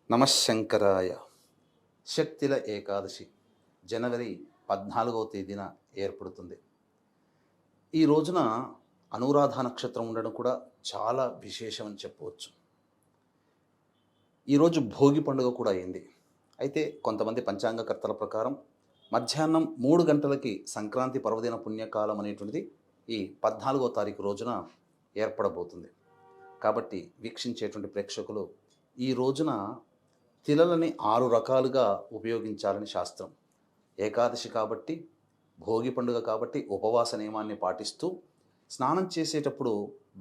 నమశంకరాయ. శక్తిల ఏకాదశి జనవరి 14వ తేదీన ఏర్పడుతుంది. ఈ రోజున అనురాధ నక్షత్రం ఉండడం కూడా చాలా విశేషం అని చెప్పవచ్చు. ఈరోజు భోగి పండుగ కూడా అయింది. అయితే కొంతమంది పంచాంగకర్తల ప్రకారం మధ్యాహ్నం 3 గంటలకి సంక్రాంతి పర్వదిన పుణ్యకాలం అనేటువంటిది ఈ 14వ తారీఖు రోజున ఏర్పడబోతుంది. కాబట్టి వీక్షించేటువంటి ప్రేక్షకులు ఈ రోజున తిలలని 6 రకాలుగా ఉపయోగించాలని శాస్త్రం. ఏకాదశి కాబట్టి, భోగి పండుగ కాబట్టి ఉపవాస నియమాన్ని పాటిస్తూ స్నానం చేసేటప్పుడు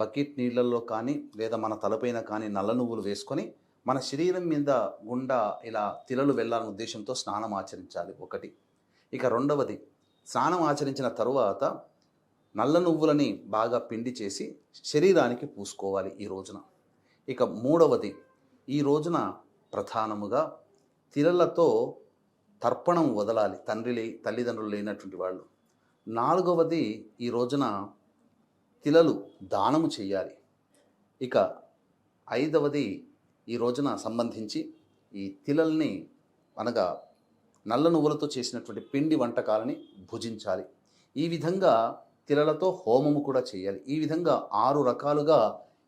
బకెట్ నీళ్ళల్లో కానీ లేదా మన తలపైన కానీ నల్ల నువ్వులు వేసుకొని మన శరీరం మీద గుండా ఇలా తిలలు వెళ్ళాలనే ఉద్దేశంతో స్నానం ఆచరించాలి ఒకటి. ఇక రెండవది, స్నానం ఆచరించిన తరువాత నల్ల నువ్వులని బాగా పిండి చేసి శరీరానికి పూసుకోవాలి ఈ రోజున. ఇక మూడవది, ఈ రోజున ప్రధానముగా తిలలతో తర్పణం వదలాలి తల్లిదండ్రులు లేనటువంటి వాళ్ళు. నాలుగవది, ఈ రోజున తిలలు దానము చేయాలి. ఇక ఐదవది, ఈ రోజున సంబంధించి ఈ తిలల్ని అనగా నల్ల నువ్వులతో చేసినటువంటి పిండి వంటకాలని భుజించాలి. ఈ విధంగా తిలలతో హోమము కూడా చేయాలి. ఈ విధంగా 6 రకాలుగా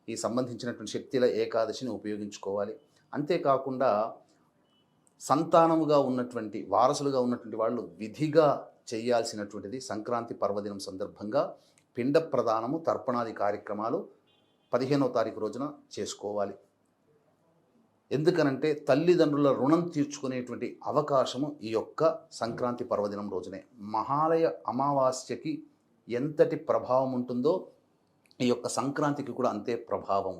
ఈ సంబంధించినటువంటి శక్తిల ఏకాదశిని ఉపయోగించుకోవాలి. అంతేకాకుండా సంతానముగా ఉన్నటువంటి వారసులుగా ఉన్నటువంటి వాళ్ళు విధిగా చేయాల్సినటువంటిది సంక్రాంతి పర్వదినం సందర్భంగా పిండ ప్రదానము తర్పణాది కార్యక్రమాలు 15వ తారీఖు రోజున చేసుకోవాలి. ఎందుకనంటే తల్లిదండ్రుల రుణం తీర్చుకునేటువంటి అవకాశము ఈ యొక్క సంక్రాంతి పర్వదినం రోజునే. మహాలయ అమావాస్యకి ఎంతటి ప్రభావం ఉంటుందో ఈ యొక్క సంక్రాంతికి కూడా అంతే ప్రభావం.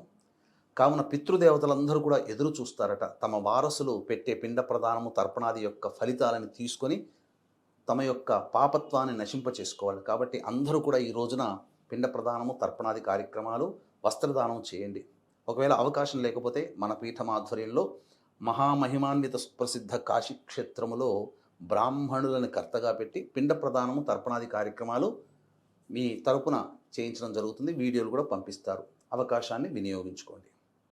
కావున పితృదేవతలందరూ కూడా ఎదురు చూస్తారట. తమ వారసులు పెట్టే పిండ ప్రదానము తర్పణాది యొక్క ఫలితాలను తీసుకొని తమ యొక్క పాపత్వాన్ని నశింప చేసుకోవాలి. కాబట్టి అందరూ కూడా ఈ రోజున పిండ ప్రదానము తర్పణాది కార్యక్రమాలు వస్త్రదానం చేయండి. ఒకవేళ అవకాశం లేకపోతే మన పీఠం ఆధ్వర్యంలో మహామహిమాన్విత సుప్రసిద్ధ కాశీ క్షేత్రములో బ్రాహ్మణులను కర్తగా పెట్టి పిండ ప్రదానము తర్పణాది కార్యక్రమాలు మీ తరపున చేయించడం జరుగుతుంది. వీడియోలు కూడా పంపిస్తారు. అవకాశాన్ని వినియోగించుకోండి.